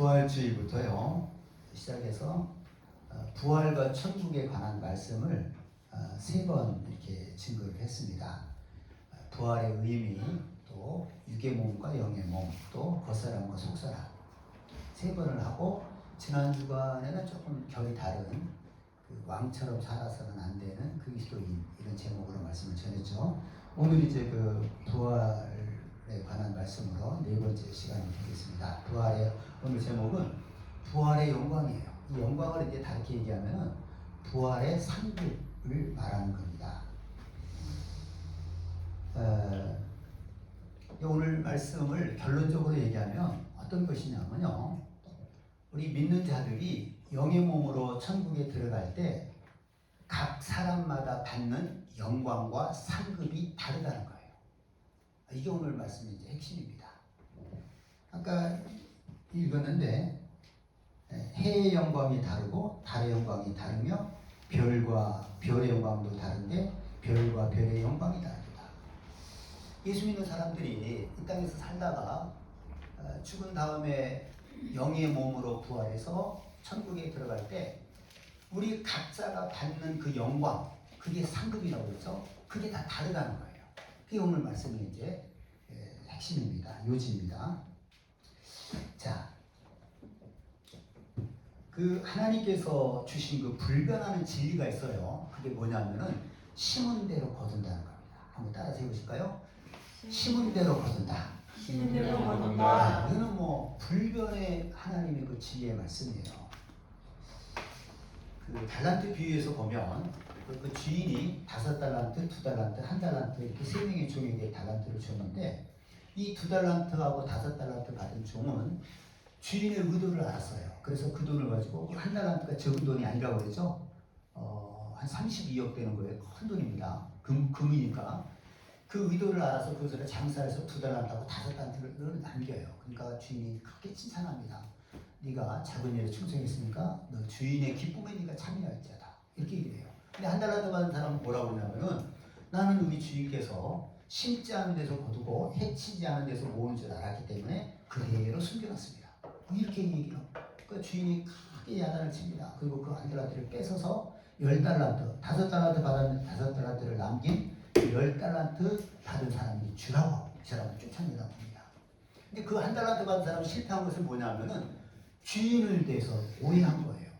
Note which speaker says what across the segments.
Speaker 1: 부활주의부터요 시작해서 부활과 천국에 관한 말씀을 3번 이렇게 증거를 했습니다. 부활의 의미, 또 육의 몸과 영의 몸, 또 겉사람과 속사람 3번을 하고, 지난 주간에는 조금 결이 다른 그 왕처럼 살아서는 안 되는 그리스도인, 이런 제목으로 말씀을 전했죠. 오늘 이제 그 부활에 관한 말씀으로 4번째 시간이 되겠습니다. 부활의 오늘 제목은 부활의 영광이에요. 이 영광을 이제 다르게 얘기하면은 부활의 상급을 말하는 겁니다. 오늘 말씀을 결론적으로 얘기하면 어떤 것이냐면요, 우리 믿는 자들이 영의 몸으로 천국에 들어갈 때 각 사람마다 받는 영광과 상급이 다르다는 거예요. 이게 오늘 말씀의 이제 핵심입니다. 아까 읽었는데 해의 영광이 다르고 달의 영광이 다르며 별과 별의 영광도 다른데 별과 별의 영광이 다릅니다. 예수 믿는 사람들이 이 땅에서 살다가 죽은 다음에 영의 몸으로 부활해서 천국에 들어갈 때 우리 각자가 받는 그 영광, 그게 상급이라고 그러죠. 그게 다 다르다는 거예요. 그게 오늘 말씀의 이제 핵심입니다. 요지입니다. 자, 그 하나님께서 주신 그 불변하는 진리가 있어요. 그게 뭐냐면은 심은 대로 거둔다는 겁니다. 한번 따라서 해보실까요? 심은 대로 거둔다.
Speaker 2: 심은 대로 거둔다.
Speaker 1: 이거는 뭐 불변의 하나님의 그 진리의 말씀이에요. 그 달란트 비유에서 보면 그 주인이 5달란트, 2달란트, 1달란트 이렇게 3명의 종에게 달란트를 줬는데, 이 2달란트하고 5달란트 받은 종은 주인의 의도를 알았어요. 그래서 그 돈을 가지고 1달란트가 적은 돈이 아니라고 그러죠. 한 32억 되는 거예요. 큰 돈입니다. 금이니까. 그 의도를 알아서 그것을 장사해서 2달란트하고 5달란트를 남겨요. 그러니까 주인이 크게 칭찬합니다. 네가 작은 일에 충성했으니까 너 주인의 기쁨에 네가 참여할지어다, 이렇게 얘기해요. 근데 1달란트 받은 사람은 뭐라고 그러냐면은, 나는 우리 주인께서 심지 않은 데서 거두고 해치지 않은 데서 모으는 줄 알았기 때문에 그대로 숨겨놨습니다. 이렇게 얘기를 해요. 그러니까 주인이 크게 야단을 칩니다. 그리고 그 1달란트를 뺏어서 10달란트, 5달란트 받았는데 5달란트를 남긴 10달란트 받은 사람이 주라고 하고 이 사람을 쫓아내라고 합니다. 근데 그 1달란트 받은 사람이 실패한 것은 뭐냐면은 주인을 대해서 오해한 거예요.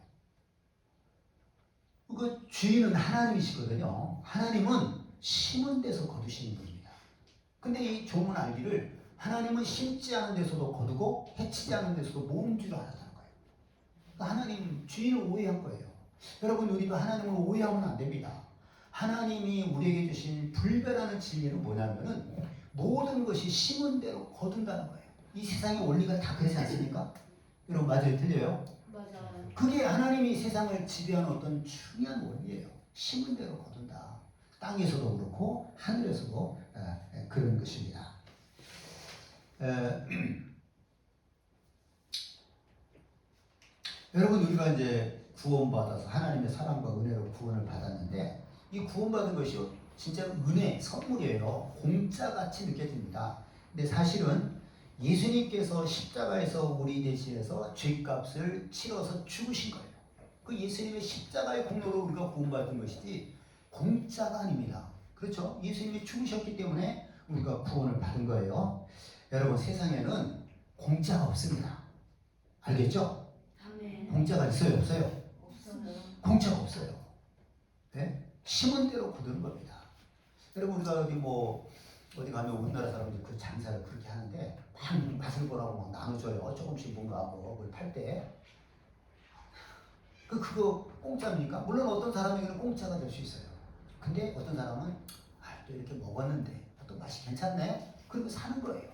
Speaker 1: 그 주인은 하나님이시거든요. 하나님은 심은 데서 거두시는 분입니다. 근데 이 종은 알기를 하나님은 심지 않은 데서도 거두고 해치지 않은 데서도 모은 줄 알았다는 거예요. 그러니까 하나님, 주인을 오해한 거예요. 여러분, 우리도 하나님을 오해하면 안 됩니다. 하나님이 우리에게 주신 불변하는 진리는 뭐냐면은 모든 것이 심은 대로 거둔다는 거예요. 이 세상의 원리가 다 그렇지 않습니까? 여러분, 맞아요? 틀려요?
Speaker 2: 맞아요.
Speaker 1: 그게 하나님이 세상을 지배하는 어떤 중요한 원리예요. 심은 대로 거둔다. 땅에서도 그렇고 하늘에서도 그런 것입니다. 여러분, 우리가 이제 구원받아서 하나님의 사랑과 은혜로 구원을 받았는데, 이 구원받은 것이 진짜 은혜, 선물이에요. 공짜같이 느껴집니다. 근데 사실은 예수님께서 십자가에서 우리 대신해서 죄값을 치러서 죽으신 거예요. 그 예수님의 십자가의 공로로 우리가 구원받은 것이지 공짜가 아닙니다. 그렇죠? 예수님이 죽으셨기 때문에 우리가 구원을 받은 거예요. 여러분, 세상에는 공짜가 없습니다. 알겠죠?
Speaker 2: 아멘.
Speaker 1: 공짜가 있어요? 없어요?
Speaker 2: 없어요.
Speaker 1: 공짜가 없어요. 네? 심은 대로 거두는 겁니다. 여러분, 우리가 어디 가면 우리나라 사람들이 그 장사를 그렇게 하는데 막 맛을 보라고 막 나눠줘요. 조금씩 뭔가 뭘 팔 때. 그거 공짜입니까? 물론 어떤 사람에게는 공짜가 될 수 있어요. 근데 어떤 사람은 또 이렇게 먹었는데 또 맛이 괜찮네? 그리고 사는 거예요.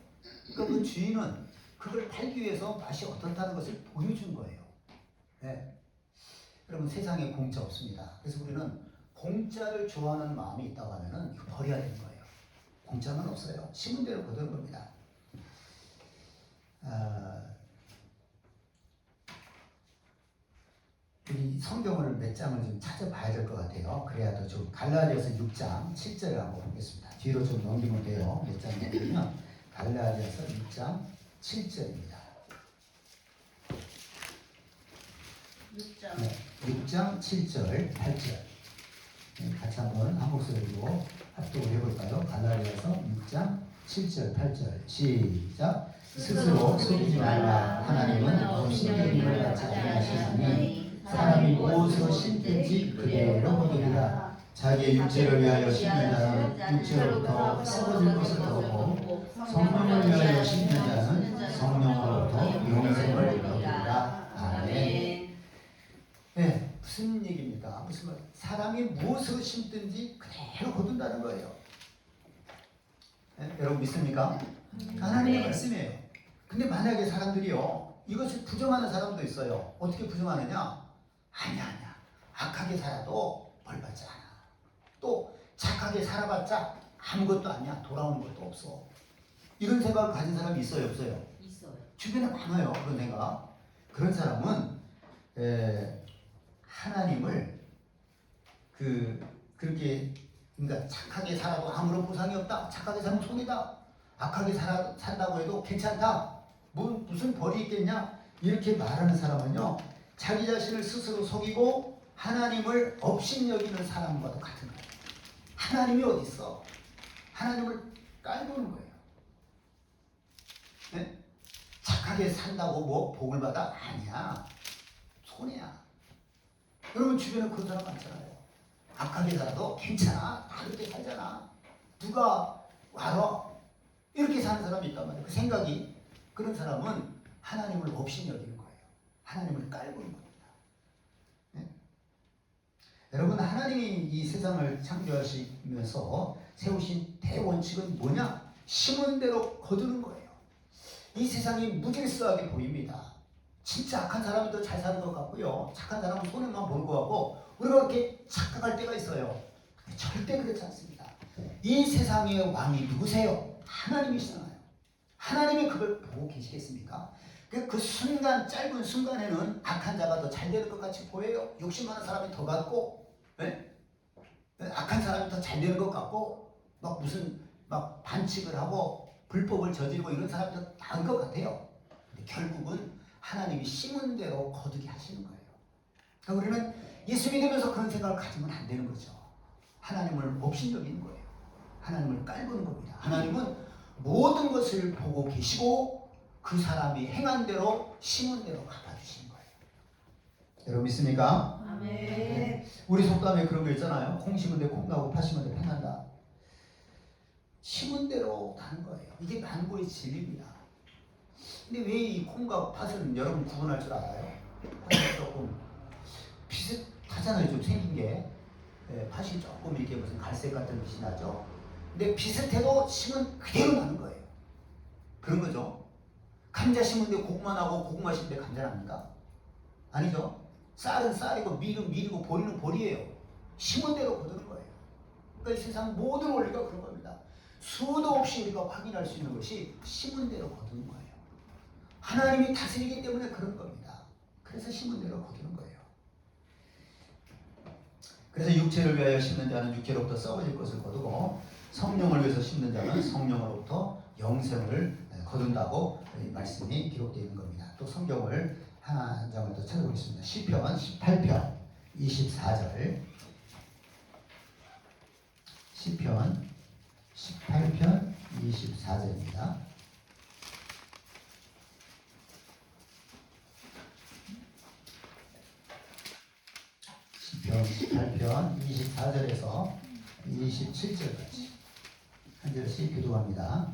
Speaker 1: 그러니까 그 주인은 그걸 팔기 위해서 맛이 어떻다는 것을 보여준 거예요. 네. 여러분, 세상에 공짜 없습니다. 그래서 우리는 공짜를 좋아하는 마음이 있다고 하면은 이거 버려야 되는 거예요. 공짜는 없어요. 심은 대로 거두는 겁니다. 우리 성경을 몇 장을 좀 찾아봐야 될 것 같아요. 그래야 더 좀. 갈라디아서 6장 7절을 한번 보겠습니다. 뒤로 좀 넘기면 돼요. 몇 장 넘기면 갈라디아서 6장 7절입니다.
Speaker 2: 6장.
Speaker 1: 네, 6장 7절 8절 같이 한번 한 목소리로 합독을 해볼까요? 갈라디아서 6장 7절 8절 시작. 스스로 속이지 말라. 하나님은 없인 여김을 받지 아니하시나니 사람이 무엇으로 심든지 그대로 거두리라. 자기의 육체를 위하여 심는 자는 육체로부터 썩어질 것을 거두고 성령을 위하여 심는 자는 성령으로부터 영생을 거두리라. 아멘. 네, 무슨 얘기입니까? 무슨 말? 사람이 무엇으로 심든지 그대로 거둔다는 거예요. 네? 여러분 믿습니까? 하나님의 말씀이에요. 근데 만약에 사람들이요, 이것을 부정하는 사람도 있어요. 어떻게 부정하느냐? 아니야. 악하게 살아도 벌 받지 않아. 또 착하게 살아봤자 아무것도 아니야. 돌아오는 것도 없어. 이런 생각을 가진 사람이 있어요, 없어요?
Speaker 2: 있어요.
Speaker 1: 주변에 많아요, 그런 생각. 그런 사람은 하나님을 그렇게 그러니까 착하게 살아도 아무런 보상이 없다. 착하게 살면 손이다. 악하게 산다고 해도 괜찮다. 무슨 벌이 있겠냐? 이렇게 말하는 사람은요, 자기 자신을 스스로 속이고 하나님을 업신여기는 사람과도 같은 거예요. 하나님이 어디 있어? 하나님을 깔보는 거예요. 네? 착하게 산다고 뭐 복을 받아? 아니야. 손해야. 여러분 주변에 그런 사람 많잖아요. 악하게 살아도 괜찮아. 다 그렇게 살잖아. 누가 알아? 이렇게 사는 사람이 있단 말이에요. 그 생각이, 그런 사람은 하나님을 업신여기는 거예요. 하나님을 깔보는 겁니다. 네? 여러분, 하나님이 이 세상을 창조하시면서 세우신 대원칙은 뭐냐? 심은 대로 거두는 거예요. 이 세상이 무질서하게 보입니다. 진짜 악한 사람이 더 잘 사는 것 같고요, 착한 사람은 손해만 보는 것 같고, 우리가 그렇게 착각할 때가 있어요. 절대 그렇지 않습니다. 이 세상의 왕이 누구세요? 하나님이시잖아요. 하나님이 그걸 보고 계시겠습니까? 그 순간, 짧은 순간에는 악한 자가 더 잘 되는 것 같이 보여요. 욕심 많은 사람이 더 같고, 네? 악한 사람이 더 잘 되는 것 같고, 막 무슨 막 반칙을 하고 불법을 저지르고 이런 사람이 더 나은 것 같아요. 근데 결국은 하나님이 심은 대로 거두게 하시는 거예요. 그러니까 우리는 예수 믿으면서 그런 생각을 가지면 안 되는 거죠. 하나님을 업신여기는 거예요. 하나님을 깔보는 겁니다. 하나님은 모든 것을 보고 계시고 그 사람이 행한 대로 심은 대로 갚아주시는 거예요. 여러분 믿습니까?
Speaker 2: 아멘.
Speaker 1: 우리 속담에 그런 거 있잖아요. 콩 심은 데 콩 나고 팥 심은 데 팥 난다. 심은 대로 나는 거예요. 이게 만고의 진리입니다. 근데 왜 이 콩과 팥은 여러분 구분할 줄 알아요? 팥은 조금 비슷하잖아요. 좀 생긴 게. 팥이 조금 이렇게 무슨 갈색 같은 빛이 나죠. 근데 비슷해도 심은 그대로 나는 거예요. 그런 거죠. 감자 심은데 고구마 나고 고구마 심은데 감자 납니까? 아니죠. 쌀은 쌀이고 밀은 밀이고 보리는 보리예요. 심은 대로 거두는 거예요. 그러니까 이 세상 모든 원리가 그런 겁니다. 수도 없이 우리가 확인할 수 있는 것이 심은 대로 거두는 거예요. 하나님이 다스리기 때문에 그런 겁니다. 그래서 심은 대로 거두는 거예요. 그래서 육체를 위하여 심는 자는 육체로부터 썩어질 것을 거두고 성령을 위해서 심는 자는 성령으로부터 영생을 거둔다고 이 말씀이 기록되어 있는 겁니다. 또 성경을 한 장을 더 찾아보겠습니다. 시편 18편 24절. 시편 18편 24절입니다. 시편 18편 24절에서 27절까지 한 절씩 기도합니다.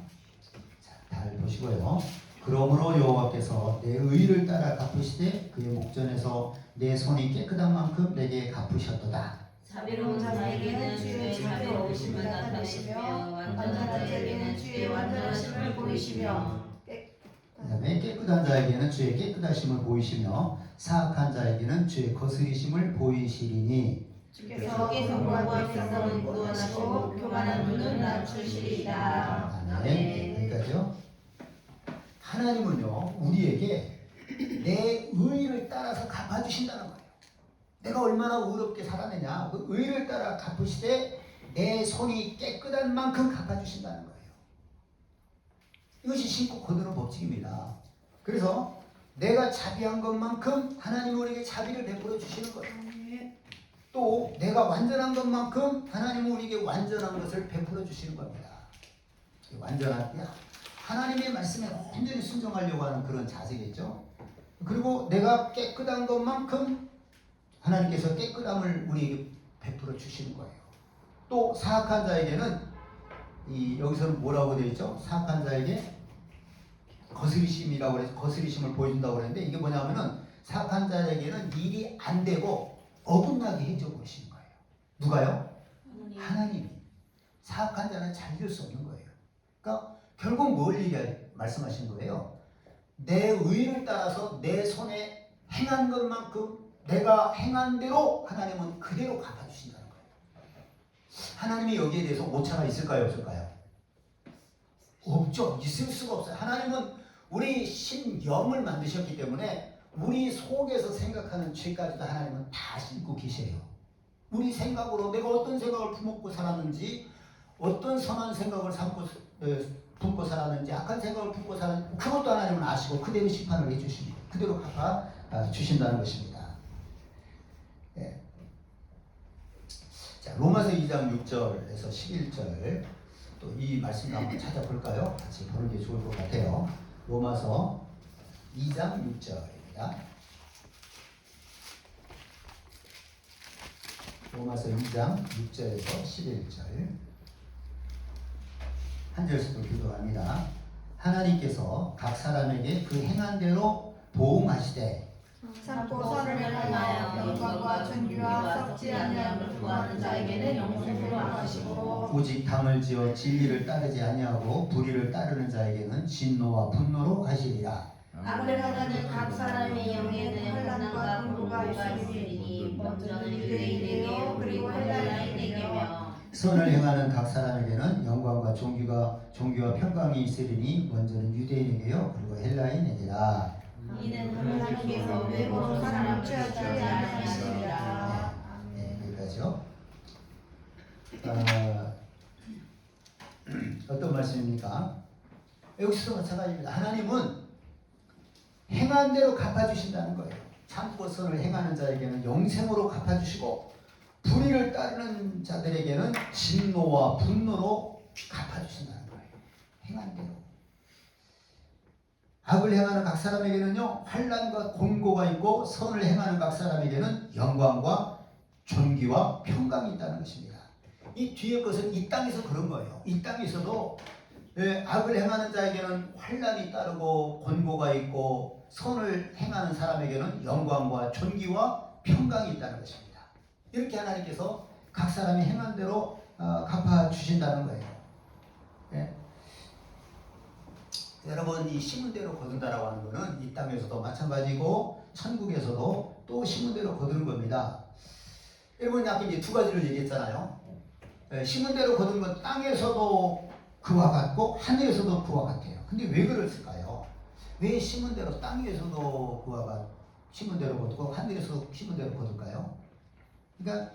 Speaker 1: 자, 잘 보시고요. 그러므로 여호와께서 내 의를 따라 갚으시되 그의 목전에서 내 손이 깨끗한 만큼 내게 갚으셨도다.
Speaker 2: 자비로운 자에게는 주의 자비로우심을 나타내시며 완전한 자에게는 주의 완전하심을 보이시며
Speaker 1: 그 다음에 깨끗한 자에게는 주의 깨끗하심을 보이시며 사악한 자에게는 주의 거스리심을 보이시리니
Speaker 2: 주께서 성공과 백성은 구원하시고 교만한 눈은 낮추시리이다.
Speaker 1: 아멘. 여기까지요. 하나님은요 우리에게 내 의를 따라서 갚아주신다는 거예요. 내가 얼마나 의롭게 살았느냐, 그 의를 따라 갚으시되 내 손이 깨끗한 만큼 갚아주신다는 거예요. 이것이 신고 거두는 법칙입니다. 그래서 내가 자비한 것만큼 하나님이 우리에게 자비를 베풀어 주시는 거예요. 또 내가 완전한 것만큼 하나님은 우리에게 완전한 것을 베풀어 주시는 겁니다. 완전한, 하나님의 말씀에 온전히 순종하려고 하는 그런 자세겠죠. 그리고 내가 깨끗한 것만큼 하나님께서 깨끗함을 우리에게 베풀어 주시는 거예요. 또 사악한 자에게는 여기서는 뭐라고 되어 있죠? 사악한 자에게 거스리심이라고 해서 거스리심을 보여준다고 그랬는데, 이게 뭐냐면은 사악한 자에게는 일이 안 되고 어긋나게 해줘 보시는 거예요. 누가요? 하나님이. 사악한 자는 잘 될 수 없는 거예요. 그러니까 결국 뭘 말씀하신 거예요? 내 의를 따라서 내 손에 행한 것만큼 내가 행한 대로 하나님은 그대로 갚아주신다는 거예요. 하나님이 여기에 대해서 오차가 있을까요, 없을까요? 없죠. 있을 수가 없어요. 하나님은 우리 신영을 만드셨기 때문에 우리 속에서 생각하는 죄까지도 하나님은 다 싣고 계세요. 우리 생각으로 내가 어떤 생각을 품고 살았는지, 어떤 선한 생각을 품고 살았는지, 악한 생각을 품고 살았는지, 그것도 하나님은 아시고 그대로 심판을 해주십니다. 그대로 갚아 주신다는 것입니다. 네. 자, 로마서 2장 6절에서 11절 또 이 말씀을 한번 찾아볼까요? 같이 보는 게 좋을 것 같아요. 로마서 2장 6절입니다. 로마서 2장 6절에서 11절 한 절씩 기도합니다. 하나님께서 각 사람에게 그 행한 대로 보응하시되
Speaker 2: 참고 선을 행하여 영광과 존귀와 썩지 아니함을 구하는 자에게는 영생으로 하시고,
Speaker 1: 오직 당을 지어 진리를 따르지 아니하고 불의를 따르는 자에게는 진노와 분노로 하시리라.
Speaker 2: 악을 하는 각 사람의 영에는 혼란과 공고가 있으리니 먼저는 유대인에게 그리고 헬라인에게며,
Speaker 1: 선을 행하는 각 사람에게는 영광과 종교와 평강이 있으리니 먼저는 유대인에게요 그리고 헬라인에게라.
Speaker 2: 이는 하나님께서 외모로 사람을 취하지 아니하시리라.
Speaker 1: 여기까지요. 어떤 말씀입니까? 여기서도 마찬가지입니다. 하나님은 행한 대로 갚아주신다는 거예요. 참고 선을 행하는 자에게는 영생으로 갚아주시고 불의를 따르는 자들에게는 진노와 분노로 갚아주신다는 거예요. 행한 대로. 악을 행하는 각 사람에게는요 환난과 곤고가 있고, 선을 행하는 각 사람에게는 영광과 존귀와 평강이 있다는 것입니다. 이 뒤에 것은 이 땅에서 그런 거예요. 이 땅에서도 악을 행하는 자에게는 환난이 따르고 곤고가 있고, 선을 행하는 사람에게는 영광과 존귀와 평강이 있다는 것입니다. 이렇게 하나님께서 각 사람이 행한 대로 갚아주신다는 거예요. 네. 여러분, 이 심은 대로 거둔다라고 하는 것은 이 땅에서도 마찬가지고 천국에서도 또 심은 대로 거두는 겁니다. 여러분, 아까 이제 두 가지를 얘기했잖아요. 심은 대로 거둔 건 땅에서도 그와 같고 하늘에서도 그와 같아요. 근데 왜 그랬을까요? 왜 심은 대로 땅에서도 그와 같 심은 대로 거두고 하늘에서 심은 대로 거둘까요? 그러니까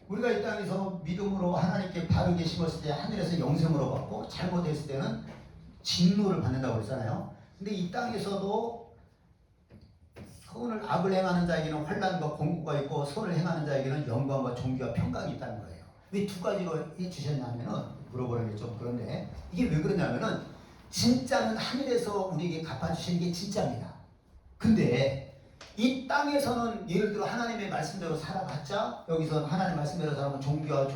Speaker 1: 우리가 이 땅에서 믿음으로 하나님께 바르게 심었을 때 하늘에서 영생으로 받고, 잘못했을 때는 진노를 받는다고 그랬잖아요. 근데 이 땅에서도 선을 악을 행하는 자에게는 환난과 공고가 있고, 선을 행하는 자에게는 영광과 존귀와 평강이 있다는 거예요. 왜 두 가지로 해주셨냐면은, 물어보는 게 좀 그런데, 이게 왜 그러냐면은 진짜는 하늘에서 우리에게 갚아주시는 게 진짜입니다. 근데 이 땅에서는 예를 들어 하나님의 말씀대로 살아봤자, 여기서 하나님 말씀대로 살아보면 존귀와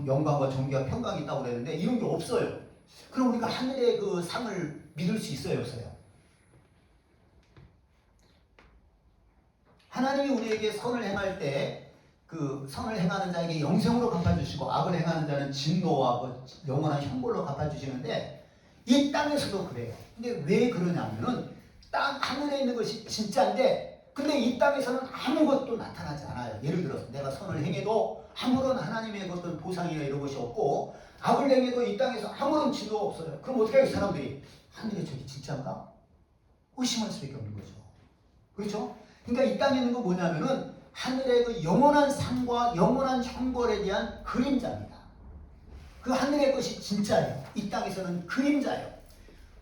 Speaker 1: 영광과 존귀와 평강이 있다고 그랬는데 이런 게 없어요. 그럼 우리가 하늘의 그 상을 믿을 수 있어요, 없어요? 하나님이 우리에게 선을 행할 때 그 선을 행하는 자에게 영생으로 갚아주시고, 악을 행하는 자는 진노와 그 영원한 형벌로 갚아주시는데 이 땅에서도 그래요. 근데 왜 그러냐면은 하늘에 있는 것이 진짜인데, 근데 이 땅에서는 아무것도 나타나지 않아요. 예를 들어서 내가 선을 행해도 아무런 하나님의 어떤 보상이나 이런 것이 없고, 악을 행해도 이 땅에서 아무런 진노가 없어요. 그럼 어떻게 해요? 사람들이 하늘에 저기 진짜인가? 의심할 수밖에 없는 거죠. 그렇죠? 그러니까 이 땅에 있는 거 뭐냐면은 하늘의 그 영원한 상과 영원한 형벌에 대한 그림자입니다. 그 하늘의 것이 진짜예요. 이 땅에서는 그림자예요.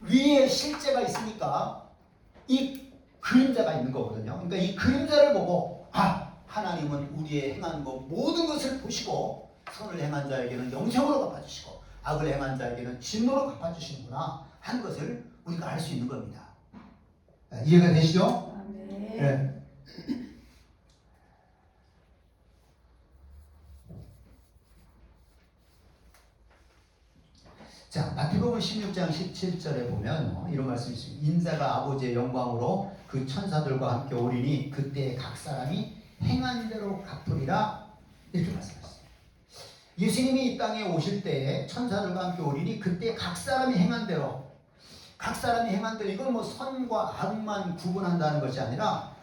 Speaker 1: 위에 실제가 있으니까 이 그림자가 있는 거거든요. 그러니까 이 그림자를 보고 하나님은 우리의 행한 것 모든 것을 보시고 선을 행한 자에게는 영생으로 갚아주시고 악을 행한 자에게는 진노로 갚아주시는구나 하는 것을 우리가 알 수 있는 겁니다. 이해가 되시죠?
Speaker 2: 네.
Speaker 1: 네. 자, 마태복음 16장 17절에 보면 이런 말씀이 있습니다. 인자가 아버지의 영광으로 그 천사들과 함께 오리니 그때 각 사람이 행한 대로 갚으리라 이렇게 말씀하셨어요. 예수님이 이 땅에 오실 때에 천사들과 함께 오리니 그때 각 사람이 행한 대로 이건 뭐 선과 악만 구분한다는 것이 아니라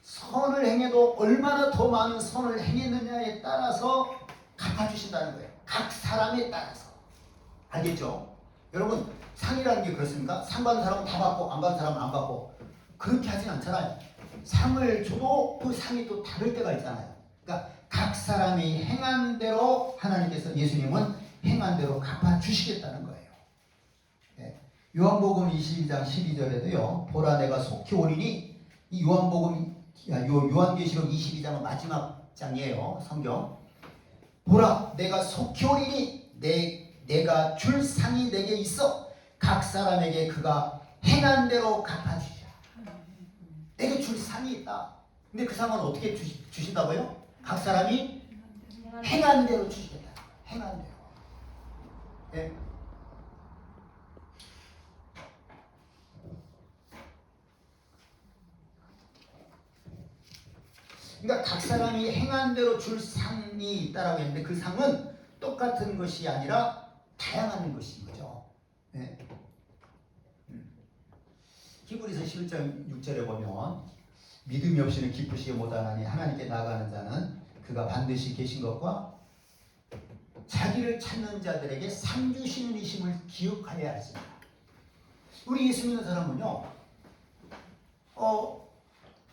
Speaker 1: 선을 행해도 얼마나 더 많은 선을 행했느냐에 따라서 갚아주신다는 거예요. 각 사람에 따라서. 알겠죠? 여러분 상이라는 게 그렇습니까? 상 받은 사람은 다 받고 안 받은 사람은 안 받고 그렇게 하진 않잖아요. 상을 줘도 그 상이 또 다를 때가 있잖아요. 그러니까 각 사람이 행한 대로 하나님께서 예수님은 행한 대로 갚아주시겠다는 거예요. 네. 요한복음 22장 12절에도요. 보라 내가 속히 오리니 이 요한계시록 22장은 마지막 장이에요. 성경. 보라 내가 속히 오리니 내가 줄 상이 내게 있어 각 사람에게 그가 행한 대로 갚아주리라. 내게 줄 상이 있다. 근데 그 상은 어떻게 주신다고요? 각 사람이 행한 대로 주시겠다. 행한 대로. 네. 그러니까 각 사람이 행한 대로 줄 상이 있다라고 했는데 그 상은 똑같은 것이 아니라 다양한 것인 거죠. 네. 히브리서 11장 6절에 보면 믿음이 없이는 기쁘시게 못하나니 하나님께 나아가는 자는 그가 반드시 계신 것과 자기를 찾는 자들에게 상 주시는 이심을 기억하여야 하십니다. 우리 예수 믿는 사람은요,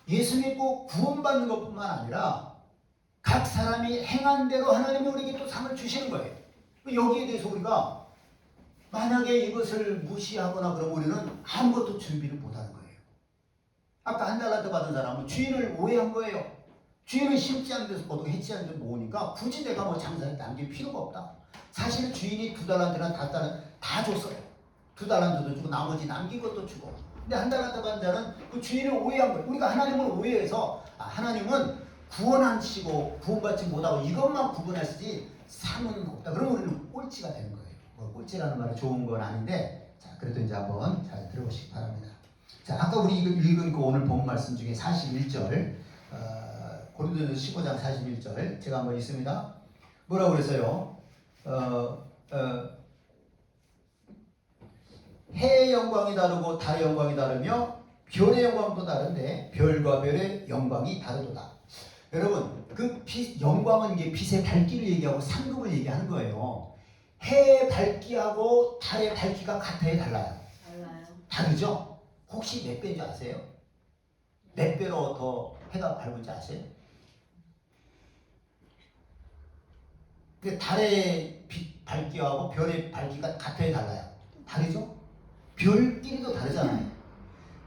Speaker 1: 예수 믿고 구원받는 것뿐만 아니라 각 사람이 행한 대로 하나님이 우리에게 또 상을 주시는 거예요. 여기에 대해서 우리가 만약에 이것을 무시하거나 그러면 우리는 아무것도 준비를 못하는 거예요. 아까 한 달란트 받은 사람은 주인을 오해한 거예요. 주인은 심지 않은 데서 보통 해치 않은 데서 모으니까 굳이 내가 뭐 장사를 남길 필요가 없다. 사실 주인이 2달란트나 5달란트 다 줬어요. 2달란트도 주고 나머지 남긴 것도 주고. 근데 한 달란트 받은 자는 그 주인을 오해한 거예요. 우리가 하나님을 오해해서 하나님은 구원하시고 구원받지 못하고 이것만 구분하시지 상은 없다. 그러면 우리는 꼴찌가 되는 거예요. 뭐 꼴찌라는 말이 좋은 건 아닌데, 자 그래도 이제 한번 잘 들어보시기 바랍니다. 자 아까 우리 읽은 그 오늘 본 말씀 중에 41절, 고린도전서 15장 41절 제가 한번 읽습니다. 뭐라고 그랬어요? 해의 영광이 다르고 달의 영광이 다르며 별의 영광도 다른데 별과 별의 영광이 다르도다. 여러분 그 영광은 이게 빛의 밝기를 얘기하고 상급을 얘기하는 거예요. 해의 밝기하고 달의 밝기가 같아요, 달라요? 다르죠? 혹시 몇 배인지 아세요? 몇 배로 더 해가 밝은지 아세요? 근데 달의 밝기하고 별의 밝기가 같아요, 달라요? 다르죠? 별끼리도 다르잖아요.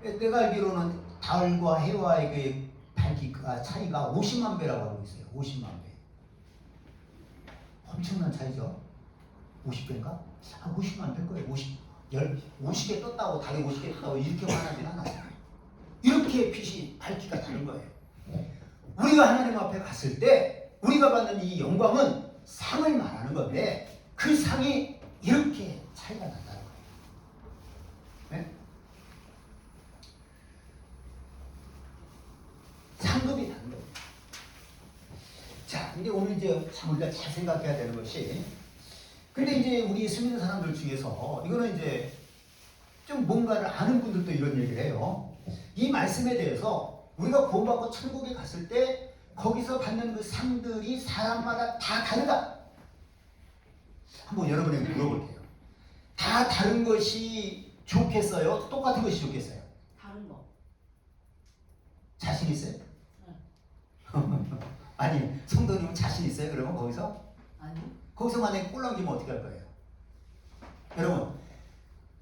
Speaker 1: 내가 알기로는 달과 해와의 그 밝기가 차이가 50만 배라고 알고 있어요. 50만 배. 엄청난 차이죠. 50배인가? 50만 될 거예요. 50개 떴다고 달이 50개 떴다고 이렇게 말하진 않아요. 이렇게 빛이 밝기가 다른 거예요. 우리가 하나님 앞에 갔을 때 우리가 받는 이 영광은 상을 말하는 건데 그 상이 이렇게 차이가 난다는 거예요. 네? 상급이 다른 겁니다. 자, 근데 오늘 이제 참 우리가 잘 생각해야 되는 것이, 근데 이제 우리 예수 믿는 사람들 중에서 이거는 이제 좀 뭔가를 아는 분들도 이런 얘기를 해요. 이 말씀에 대해서 우리가 구원받고 천국에 갔을 때 거기서 받는 그 상들이 사람마다 다 다르다. 한번 여러분에게 물어볼게요. 다 다른 것이 좋겠어요? 똑같은 것이 좋겠어요?
Speaker 2: 다른 거.
Speaker 1: 자신 있어요? 아니, 성도님은 자신 있어요? 그러면 거기서?
Speaker 2: 아니.
Speaker 1: 거기서 만약에 꼴 남기면 어떻게 할 거예요? 여러분,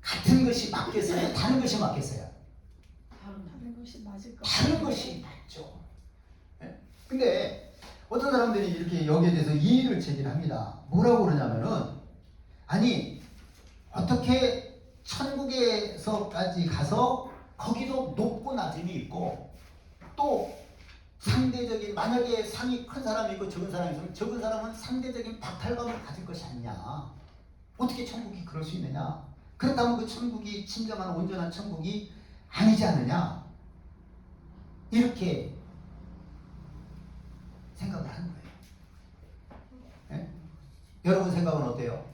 Speaker 1: 같은 것이 맞겠어요? 다른 것이 맞겠어요?
Speaker 2: 다른 것이 맞을 것
Speaker 1: 다른 것이 맞죠. 예? 근데 어떤 사람들이 이렇게 여기에 대해서 이의를 제기를 합니다. 뭐라고 그러냐면은 아니 어떻게 천국에서까지 가서 거기도 높고 낮음이 있고 또 상대적인 만약에 상이 큰 사람이 있고 적은 사람이 있으면 적은 사람은 상대적인 박탈감을 가질 것이 아니냐. 어떻게 천국이 그럴 수 있느냐. 그렇다면 그 천국이 진정한 온전한 천국이 아니지 않느냐. 이렇게 생각을 하는 거예요. 예? 여러분 생각은 어때요?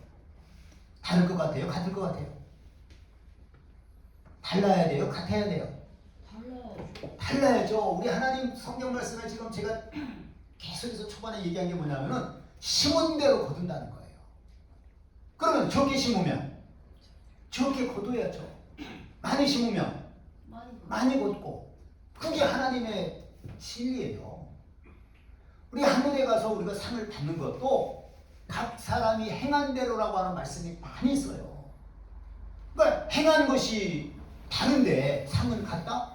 Speaker 1: 다를 것 같아요? 같을 것 같아요? 달라야 돼요? 같아야 돼요? 달라야죠. 우리 하나님 성경 말씀을 지금 제가 계속해서 초반에 얘기한 게 뭐냐면은 심은 대로 거둔다는 거예요. 그러면 적게 심으면 적게 거둬야죠. 많이 심으면 많이 걷고 그게 하나님의 진리예요. 우리 하늘에 가서 우리가 상을 받는 것도 각 사람이 행한 대로라고 하는 말씀이 많이 있어요. 그러니까 행한 것이 다른데 상은 같다?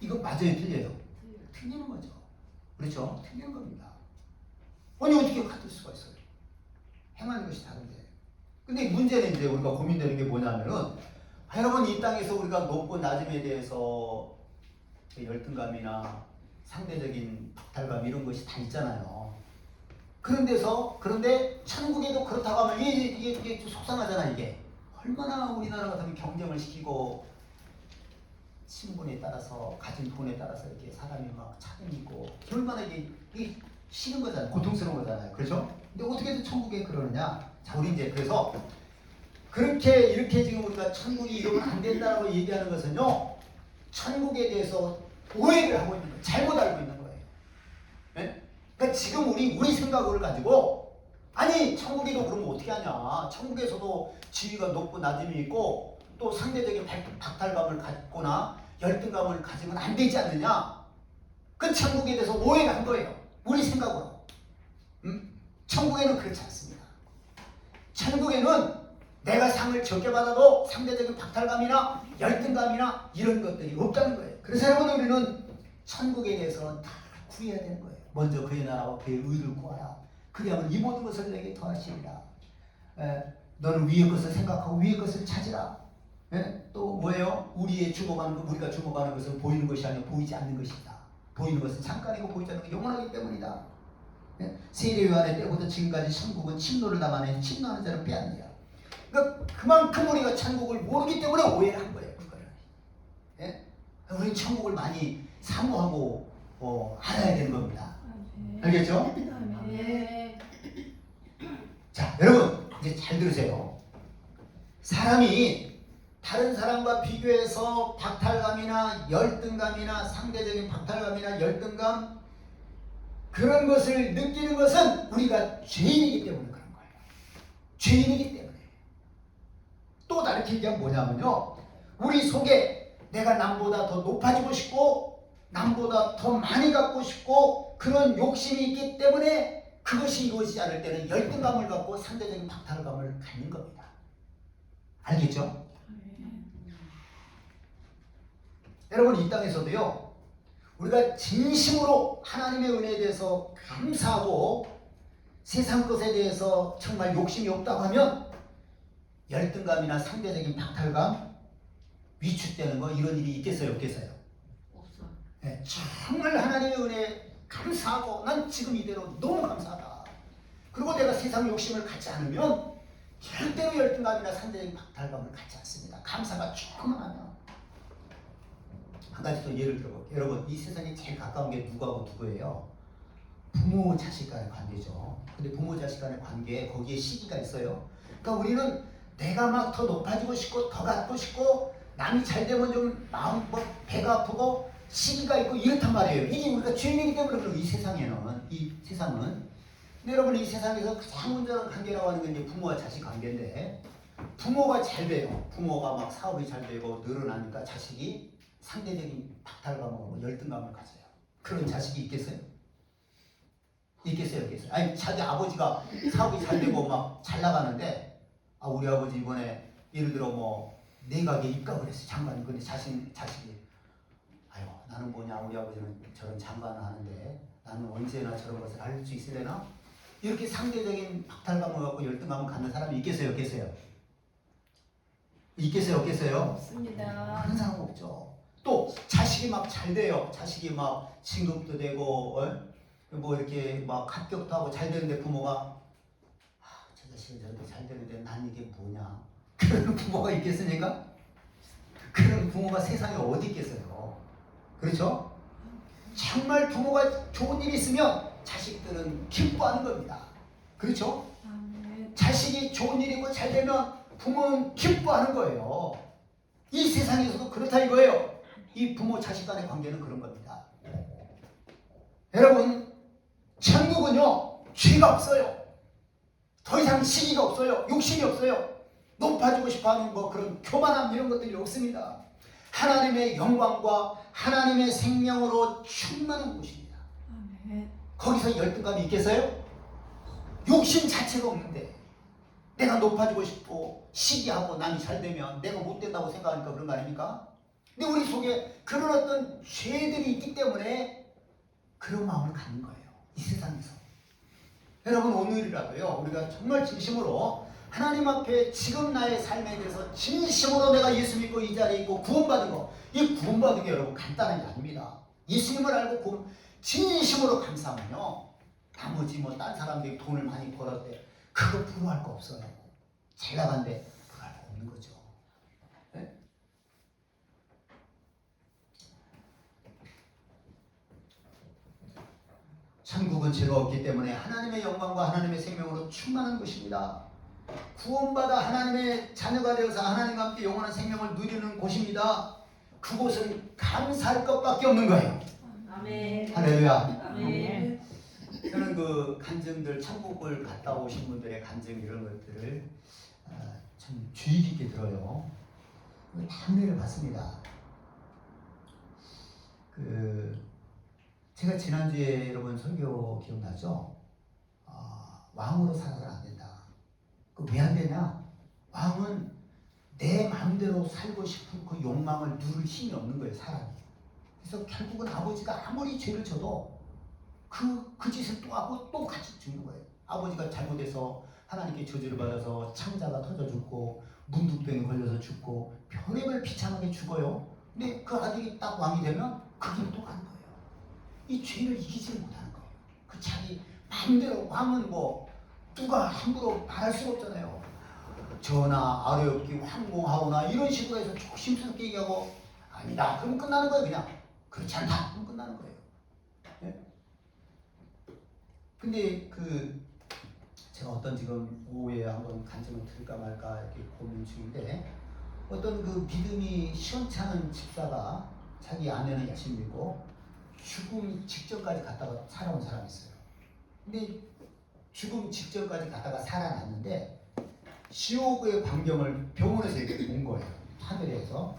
Speaker 1: 이거 맞아요, 틀려요? 틀리는 거죠. 그렇죠? 틀리는 겁니다. 아니 어떻게 같을 수가 있어요? 행하는 것이 다른데. 근데 문제는 이제 우리가 고민되는 게 뭐냐면은 여러분 이 땅에서 우리가 높고 낮음에 대해서 열등감이나 상대적인 박탈감 이런 것이 다 있잖아요. 그런데 천국에도 그렇다고 하면 이게 좀 속상하잖아. 이게 얼마나 우리나라 같으면 경쟁을 시키고 신분에 따라서 가진 돈에 따라서 이렇게 사람이 막 차등이 있고 얼마나 이게 싫은 거잖아요. 고통스러운 거잖아요. 그렇죠? 근데 어떻게든 천국에 그러느냐? 자, 우리 이제 그래서 이렇게 지금 우리가 천국이 이러면 안 된다라고 얘기하는 것은요, 천국에 대해서 오해를 하고 있는 거예요. 잘못 알고 있는 거예요. 네? 그러니까 지금 우리 생각을 가지고 아니 천국에도 그러면 어떻게 하냐? 천국에서도 지위가 높고 낮음이 있고 또 상대적인 박탈감을 갖거나 열등감을 가지면 안 되지 않느냐? 그 천국에 대해서 오해를 한 거예요. 우리 생각으로. 천국에는 그렇지 않습니다. 천국에는 내가 상을 적게 받아도 상대적인 박탈감이나 열등감이나 이런 것들이 없다는 거예요. 그래서 여러분 우리는 천국에 대해서 다 구해야 되는 거예요. 먼저 그의 나라와 그의 의를 구하라. 그리하면 이 모든 것을 내게 더하시리라. 너는 위의 것을 생각하고 위의 것을 찾으라. 또 뭐예요? 우리가 주목하는 것은 보이는 것이 아니라 보이지 않는 것이다. 보이는 것은 잠깐이고 보이지 않는 것은 영원하기 때문이다. 세례 요한의 때부터 지금까지 천국은 침노를 당하는 침노하는 자를 빼앗느니라. 그러니까 그만큼 우리가 천국을 모르기 때문에 오해를 한 거예요. 그거를. 우리는 천국을 많이 사모하고 알아야 되는 겁니다. 알겠죠?
Speaker 2: 네.
Speaker 1: 자, 여러분 이제 잘 들으세요. 사람이 다른 사람과 비교해서 박탈감이나 열등감이나 상대적인 박탈감이나 열등감 그런 것을 느끼는 것은 우리가 죄인이기 때문에 그런 거예요. 죄인이기 때문에. 또 다르게 얘기하면 뭐냐면요, 우리 속에 내가 남보다 더 높아지고 싶고 남보다 더 많이 갖고 싶고 그런 욕심이 있기 때문에 그것이 이루어지지 않을 때는 열등감을 갖고 상대적인 박탈감을 갖는 겁니다. 알겠죠? 여러분 이 땅에서도요, 우리가 진심으로 하나님의 은혜에 대해서 감사하고 세상 것에 대해서 정말 욕심이 없다고 하면 열등감이나 상대적인 박탈감, 위축되는 거 이런 일이 있겠어요? 없겠어요?
Speaker 2: 없어요.
Speaker 1: 네, 정말 하나님의 은혜에 감사하고 난 지금 이대로 너무 감사하다. 그리고 내가 세상 욕심을 갖지 않으면 절대로 열등감이나 상대적인 박탈감을 갖지 않습니다. 감사가 조금만 하면. 한 가지 더 예를 들어볼게요. 여러분 이 세상에 제일 가까운 게 누구하고 누구예요? 부모 자식 간의 관계죠. 근데 부모 자식 간의 관계에 거기에 시기가 있어요. 그러니까 우리는 내가 막 더 높아지고 싶고 더 갖고 싶고 남이 잘 되면 좀 마음 배가 아프고 시기가 있고 이렇단 말이에요. 이게 우리가 죄인이기 때문에 그런 이 세상은 근데 여러분 이 세상에서 가장 온전한 관계라고 하는 게 이제 부모와 자식 관계인데 부모가 잘 돼요. 부모가 막 사업이 잘 되고 늘어나니까 자식이 상대적인 박탈감하고 열등감을 가져요. 그런 자식이 있겠어요? 있겠어요? 없겠어요? 아니 자기 아버지가 사업이 잘 되고 막 잘 나가는데 우리 아버지 이번에 예를 들어 뭐 내각에 입각을 했어요. 장관이. 근데 자식이 아유 나는 뭐냐, 우리 아버지는 저런 장관을 하는데 나는 언제나 저런 것을 할 수 있으려나? 이렇게 상대적인 박탈감을 갖고 열등감을 갖는 사람이 있겠어요, 없겠어요? 있겠어요, 없겠어요?
Speaker 2: 없습니다.
Speaker 1: 그런 사람 없죠. 또 자식이 막 잘 돼요. 자식이 막 진급도 되고 뭐 이렇게 막 합격도 하고 잘 되는데 부모가 저 자식은 저렇게 잘 되는데 난 이게 뭐냐? 그런 부모가 있겠습니까? 그런 부모가 세상에 어디 있겠어요? 그렇죠? 정말 부모가 좋은 일이 있으면 자식들은 기뻐하는 겁니다. 그렇죠? 자식이 좋은 일이고 잘 되면 부모는 기뻐하는 거예요. 이 세상에서도 그렇다 이거예요. 이 부모 자식 간의 관계는 그런 겁니다. 여러분, 천국은요 죄가 없어요. 더 이상 시기가 없어요. 욕심이 없어요. 높아지고 싶어하는 뭐 그런 교만함 이런 것들이 없습니다. 하나님의 영광과 하나님의 생명으로 충만한 곳입니다. 거기서 열등감이 있겠어요? 욕심 자체가 없는데 내가 높아지고 싶고 시기하고 남이 잘 되면 내가 못 된다고 생각하니까 그런 거 아닙니까? 근데 우리 속에 그런 어떤 죄들이 있기 때문에 그런 마음을 갖는 거예요. 이 세상에서. 여러분, 오늘이라도요 우리가 정말 진심으로 하나님 앞에 지금 나의 삶에 대해서 진심으로 내가 예수 믿고 이 자리에 있고 구원받은 거, 이 구원받은 게 여러분 간단한 게 아닙니다. 예수님을 알고 진심으로 감사하면요 나머지 뭐 딴 사람들이 돈을 많이 벌었대 그거 부러워할 거 없어요. 잘 나간데 부러워할 거 없는 거죠. 네? 천국은 죄가 없기 때문에 하나님의 영광과 하나님의 생명으로 충만한 것입니다. 구원받아 하나님의 자녀가 되어서 하나님과 함께 영원한 생명을 누리는 곳입니다. 그곳은 감사할 것밖에 없는 거예요.
Speaker 2: 아멘.
Speaker 1: 할렐루야.
Speaker 2: 아멘.
Speaker 1: 저는 그 간증들, 천국을 갔다 오신 분들의 간증 이런 것들을 참 주의 깊게 들어요. 은혜를 받습니다. 제가 지난주에 여러분 설교 기억나죠? 왕으로 살아서는 안 된다. 왜 안 되냐? 왕은 내 마음대로 살고 싶은 그 욕망을 누릴 힘이 없는 거예요, 사람이. 그래서 결국은 아버지가 아무리 죄를 져도 그 짓을 또 하고 또 같이 죽는 거예요. 아버지가 잘못해서 하나님께 저주를 받아서 창자가 터져 죽고 문둥병에 걸려서 죽고 별의별 비참하게 죽어요. 근데 그 아들이 딱 왕이 되면 그 길을 또 가는 거예요. 이 죄를 이기지 못하는 거예요. 그 자기 마음대로. 왕은 뭐 누가 함부로 말할 수가 없잖아요. 전하 아뢰옵기 황공하오나 이런 식으로 해서 조심스럽게 얘기하고 아니다 그러면 끝나는 거예요. 그냥 그렇지 않다 그럼 끝나는 거예요. 네? 근데 제가 어떤 지금 오후에 한번 간증을 들을까 말까 이렇게 고민 중인데 어떤 그 믿음이 시원찮은 집사가 자기 아내는 열심히 믿고 죽음 직전까지 갔다가 살아온 사람이 있어요. 근데 죽음 직전까지 갔다가 살아났는데 지옥의 광경을 병원에서 이렇게 본 거예요. 하늘에서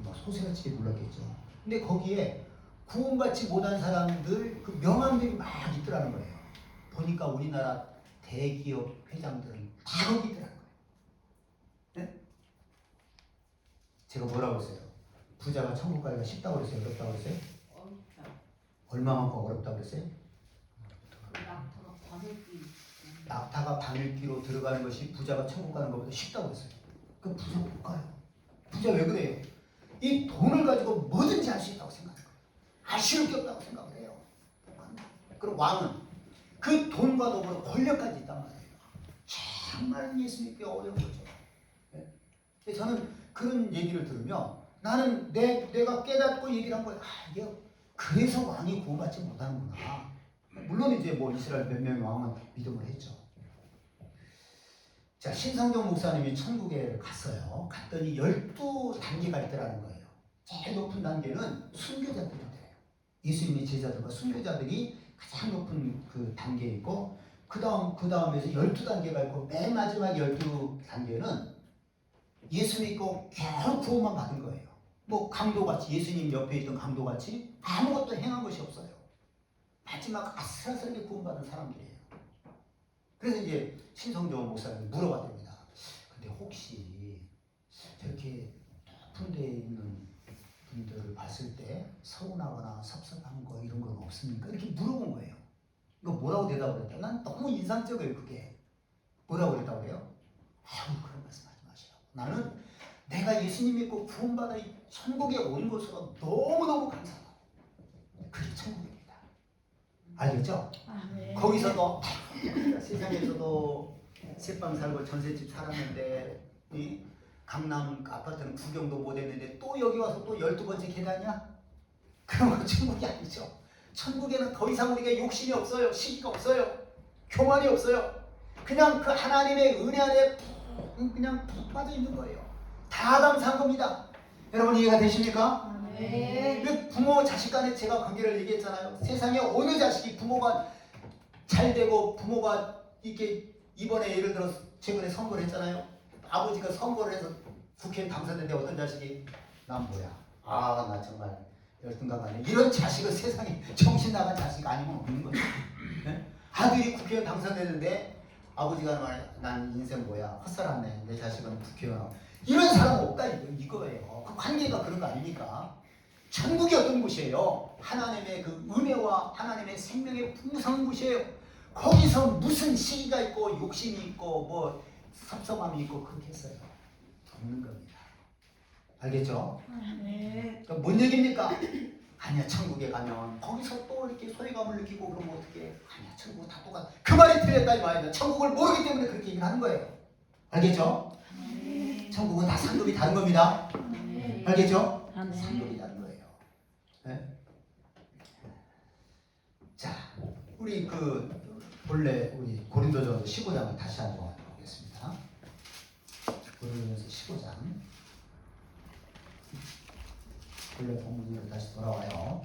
Speaker 1: 막 소세지게 놀랐겠죠. 근데 거기에 구원받지 못한 사람들 그 명함들이 막 있더라는 거예요. 보니까 우리나라 대기업 회장들은 다 거기 있더라는 거예요. 네? 제가 뭐라고 했어요? 부자가 천국 가기가 쉽다고 그랬어요? 어렵다고 그랬어요? 얼마만큼 어렵다고 그랬어요? 낙타가 바늘기로 들어가는 것이 부자가 천국 가는 것보다 쉽다고 했어요. 그 부자 못 가요. 부자 왜 그래요? 이 돈을 가지고 뭐든지 할 수 있다고 생각해요. 아쉬울 게 없다고 생각을 해요. 그럼 왕은 그 돈과 더불어 권력까지 있단 말이에요. 정말 예수 믿기 어려운 거죠. 네? 저는 그런 얘기를 들으면 나는 내가 깨닫고 얘기를 한 거예요. 이게 그래서 왕이 구원받지 못하는구나. 물론 이제 뭐 이스라엘 몇 명의 왕은 믿음을 했죠. 자, 신성경 목사님이 천국에 갔어요. 갔더니 12단계가 있더라는 거예요. 제일 높은 단계는 순교자들인데요. 예수님의 제자들과 순교자들이 가장 높은 그 단계에 있고 그 다음에서 12단계가 있고 맨 마지막 12단계는 예수 믿고 겨우 구원만 받은 거예요. 뭐 강도같이 예수님 옆에 있던 강도같이 아무것도 행한 것이 없어요. 마지막 아슬아슬하게 구원받은 사람들이에요. 그래서 이제 신성종 목사님이 물어봤답니다. 근데 혹시 저렇게 높은 데에 있는 분들을 봤을 때 서운하거나 섭섭한 거 이런 건 없습니까? 이렇게 물어본 거예요. 이거 뭐라고 대답을 했다? 난 너무 인상적이에요. 그게 뭐라고 그랬다고 그래요? 아유 그런 말씀하지 마시라고. 나는 내가 예수님 믿고 구원받아 이 천국에 온 것으로 너무너무 감사하고 그게 천국입니다. 알겠죠? 거기서도 세상에서도 새빵 살고 전셋집 살았는데 이 강남 아파트는 구경도 못했는데 또 여기 와서 또 12번째 계단이야? 그건 천국이 아니죠. 천국에는 더 이상 우리가 욕심이 없어요. 시기가 없어요. 교만이 없어요. 그냥 그 하나님의 은혜 안에 그냥 푹 빠져 있는 거예요. 다 감사한 겁니다. 여러분 이해가 되십니까? 그 부모 자식 간에 제가 관계를 얘기했잖아요. 세상에 어느 자식이 부모가 잘 되고 부모가 이렇게 이번에 예를 들어 최근에 선거를 했잖아요. 아버지가 선거를 해서 국회에 당선됐는데 어떤 자식이 난 뭐야? 아 나 정말 열등감하네. 이런 자식은 세상에 정신 나간 자식 아니면 없는 거예요. 네? 아들이 국회의원 당선됐는데 아버지가 말 난 인생 뭐야? 헛살았네. 내 자식은 국회의원. 이런 사람 없다 이거예요. 그 관계가 그런 거 아닙니까? 천국이 어떤 곳이에요? 하나님의 그 은혜와 하나님의 생명의 풍성한 곳이에요. 거기서 무슨 시기가 있고 욕심이 있고 뭐 섭섭함이 있고 그렇게 했어요. 없는 겁니다. 알겠죠? 그러니까 뭔 얘기입니까? 아니야 천국에 가면 거기서 또 이렇게 소외감을 느끼고 그러면 어떻게? 아니야 천국 다 똑같아. 그 말이 틀렸다 이 말이야. 천국을 모르기 때문에 그렇게 얘기를 하는 거예요. 알겠죠? 천국은 다 상급이 다른 겁니다. 알겠죠? 상급이 다른 거예요. 네? 자, 우리 본래 우리 고린도전서 15장을 다시 한번 보겠습니다. 고린도전서 15장. 본래 본문으로 다시 돌아와요.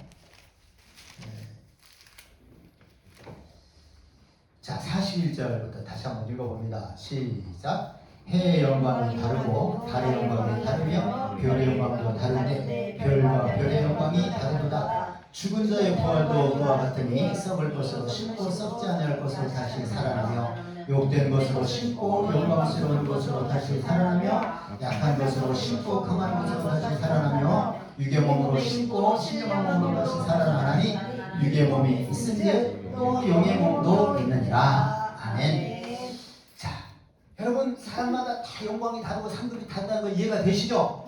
Speaker 1: 네. 자, 41절부터 다시 한번 읽어봅니다. 시작. 해의 영광이 다르고 달의 영광이 다르며 별의 영광도 다른데 별과 별의 영광이 다르도다. 죽은 자의 부활도 그와 같으니 썩을 것으로 심고 썩지 아니할 것으로 다시 살아나며 욕된 것으로 심고 영광스러운 것으로 다시 살아나며 약한 것으로 심고 강한 것으로 다시 살아나며 육의 몸으로 심고 신령한 몸으로 다시 살아나니 육의 몸이 있은즉 또 영의 몸도 있느니라. 아멘. 자, 여러분 사람마다 다 영광이 다르고 상급이 다르다는 거 이해가 되시죠?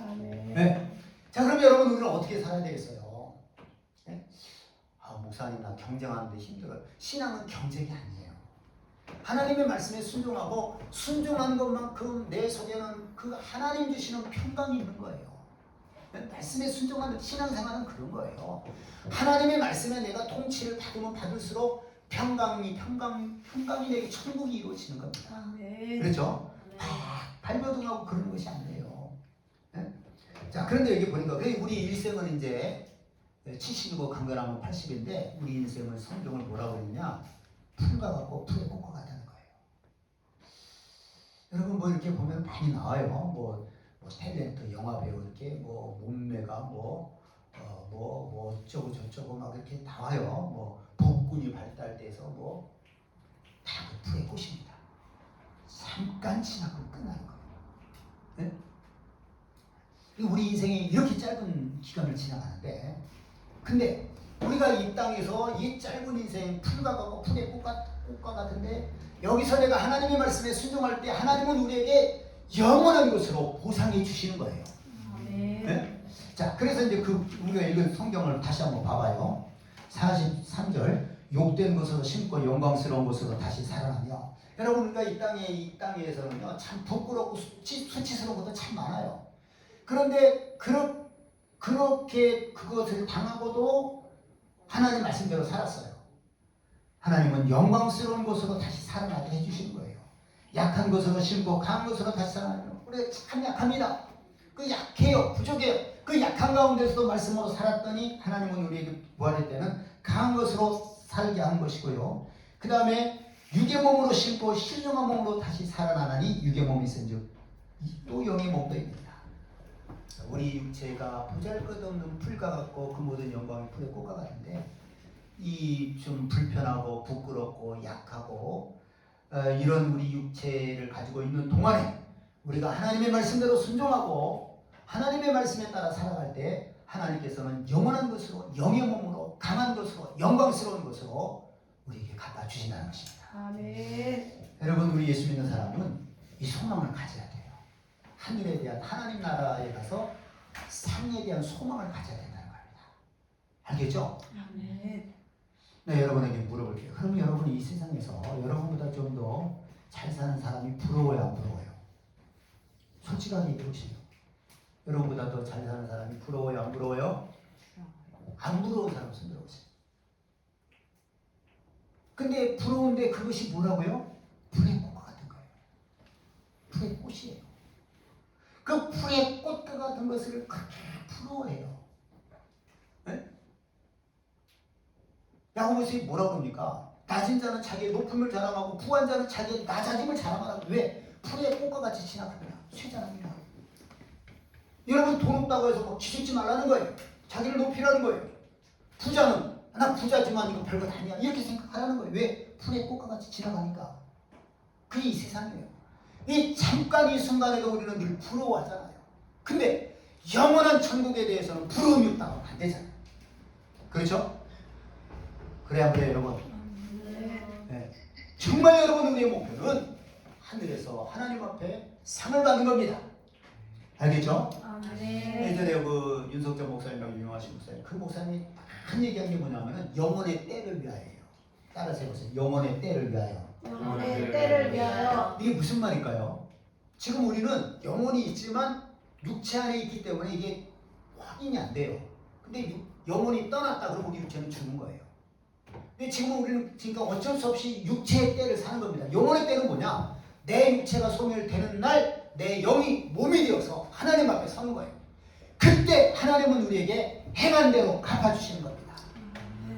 Speaker 1: 네. 자, 그럼 여러분 우리는 어떻게 살아야 되겠어요? 네? 아, 목사님 나 경쟁하는데 힘들어요. 신앙은 경쟁이 아니에요. 하나님의 말씀에 순종하고 순종한 것만큼 내 속에는 그 하나님 주시는 평강이 있는 거예요. 말씀에 순종하는 신앙생활은 그런 거예요. 하나님의 말씀에 내가 통치를 받으면 받을수록 평강이 내게 천국이 이루어지는 겁니다. 그렇죠? 발버둥하고 그런 것이 아니에요. 네? 자, 그런데 여기 보니까 우리 일생은 이제 70이고 강건하면 80인데 우리 인생은 성경을 뭐라고 했냐? 풀과 같고 풀에 꽃과 같다는 거예요. 여러분 뭐 이렇게 보면 많이 나와요. 뭐 탤런트, 영화배우 이렇게 뭐 몸매가 뭐 어쩌고 저쩌고 막 이렇게 나와요. 뭐 복근이 발달돼서 뭐 다 그 풀의 꽃입니다. 잠깐 지나고 끝나는 거예요. 네? 우리 인생이 이렇게 짧은 기간을 지나가는데, 근데 우리가 이 땅에서 이 짧은 인생 풀과 같고 풀의 꽃과 같은데 여기서 내가 하나님의 말씀에 순종할 때 하나님은 우리에게 영원한 것으로 보상해 주시는 거예요. 네? 자, 그래서 이제 우리가 읽은 성경을 다시 한번 봐봐요. 43절. 욕된 것으로 심고 영광스러운 것으로 다시 살아나며. 여러분 우리가 이 땅에서는요 참 부끄럽고 수치스러운 것도 참 많아요. 그런데 그렇게 그것을 당하고도 하나님 말씀대로 살았어요. 하나님은 영광스러운 것으로 다시 살아나게 해주시는 거예요. 약한 것으로 심고 강한 것으로 다시 살아나요. 우리가 참 약합니다. 그 약해요. 부족해요. 그 약한 가운데서도 말씀으로 살았더니 하나님은 우리에게 부활할 때는 강한 것으로 살게 한 것이고요. 그 다음에 육의 몸으로 심고 신령한 몸으로 다시 살아나니 육의 몸이 있은즉 또 영의 몸도 있느니라. 우리 육체가 보잘것없는 풀과 같고 그 모든 영광이 풀의 꽃과 같은데 이 좀 불편하고 부끄럽고 약하고 이런 우리 육체를 가지고 있는 동안에 우리가 하나님의 말씀대로 순종하고 하나님의 말씀에 따라 살아갈 때 하나님께서는 영원한 것으로, 영의 몸으로, 강한 것으로, 영광스러운 것으로 우리에게 갖다 주신다는 것입니다.
Speaker 2: 아멘.
Speaker 1: 여러분, 우리 예수 믿는 사람은 이 소망을 가져야 돼요. 하늘에 대한, 하나님 나라에 가서 상에 대한 소망을 가져야 된다는 겁니다. 알겠죠?
Speaker 2: 아멘.
Speaker 1: 네, 여러분에게 물어볼게요. 그럼 여러분이 이 세상에서 여러분보다 좀 더 잘 사는 사람이 부러워요, 안 부러워요? 솔직하게 얘기해 보세요. 여러분보다 더 잘 사는 사람이 부러워요, 안 부러워요? 안 부러운 사람 손 들어보세요. 근데 부러운데 그것이 뭐라고요? 풀의 꽃 같은 거예요. 풀의 꽃이에요. 그 풀의 꽃과 같은 것을 그렇게 부러워해요. 네? 야고보서 뭐라고 합니까? 낮은 자는 자기의 높음을 자랑하고 부한 자는 자기의 낮아짐을 자랑하라고. 왜? 풀의 꽃과 같이 지나가느냐? 쇠자랍니다. 여러분, 돈 없다고 해서 뭐 기죽지 말라는 거예요. 자기를 높이라는 거예요. 부자는 난 부자지만 이거 별거 아니야 이렇게 생각하라는 거예요. 왜? 풀의 꽃과 같이 지나가니까. 그게 이 세상이에요. 이 잠깐 이 순간에도 우리는 늘 부러워하잖아요. 근데 영원한 천국에 대해서는 부러움이 없다고 안 되잖아요. 그렇죠? 그래야 그래요, 여러분. 네. 정말 여러분, 우리의 목표는 하늘에서 하나님 앞에 상을 받는 겁니다. 알겠죠?
Speaker 2: 아멘.
Speaker 1: 예전에 그 윤석철 목사님이라고 유명하신 목사님, 그 목사님이 한 얘기한 게 뭐냐면은 영혼의 때를 위하여요. 따라서 해보세요. 영혼의 때를 위하여.
Speaker 2: 영혼의 때를 위하여.
Speaker 1: 이게 무슨 말일까요? 지금 우리는 영혼이 있지만 육체 안에 있기 때문에 이게 확인이 안 돼요. 근데 영혼이 떠났다 그러면 우리 육체는 죽는 거예요. 근데 지금 우리는 그러니까 어쩔 수 없이 육체의 때를 사는 겁니다. 영혼의 때는 뭐냐? 내 육체가 소멸되는 날 내 영이 몸이 되어서 하나님 앞에 서는 거예요. 그때 하나님은 우리에게 행한 대로 갚아주시는 겁니다.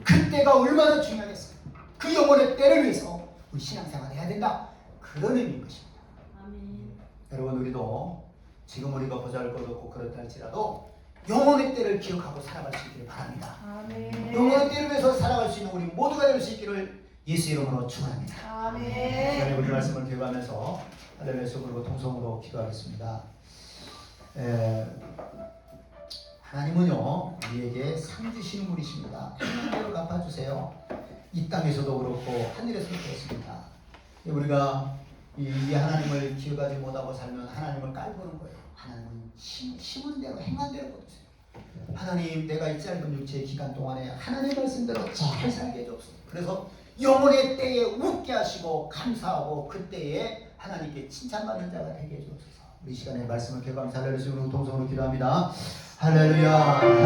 Speaker 1: 그때가 얼마나 중요하겠어요. 그 영혼의 때를 위해서 우리 신앙생활을 해야 된다. 그런 의미인 것입니다.
Speaker 2: 아멘.
Speaker 1: 여러분, 우리도 지금 우리가 보잘것없고 그렇다 할지라도 영혼의 때를 기억하고 살아갈 수 있기를 바랍니다.
Speaker 2: 아멘.
Speaker 1: 영혼의 때를 위해서 살아갈 수 있는 우리 모두가 될 수 있기를 예수 이름으로 축원합니다.
Speaker 2: 아멘.
Speaker 1: 시간에 우리 말씀을 교육하면서 할렐루야 속으로 통성으로 기도하겠습니다. 하나님은요, 우리에게 상 주시는 분이십니다. 하나님을 갚아주세요. 이 땅에서도 그렇고 하늘에서도 그렇습니다. 우리가 이 하나님을 기억하지 못하고 살면 하나님을 깔보는 거예요. 하나님은 심은 대로 행한 대로 보세요. 하나님, 내가 이 짧은 육체의 기간 동안에 하나님의 말씀대로 잘 살게 해주옵소서. 그래서 영혼의 때에 웃게 하시고 감사하고 그때에 하나님께 칭찬받는 자가 되게 해주옵소서. 우리 시간에 말씀을 개방해서 할렐루야 동성으로 기도합니다. 할렐루야.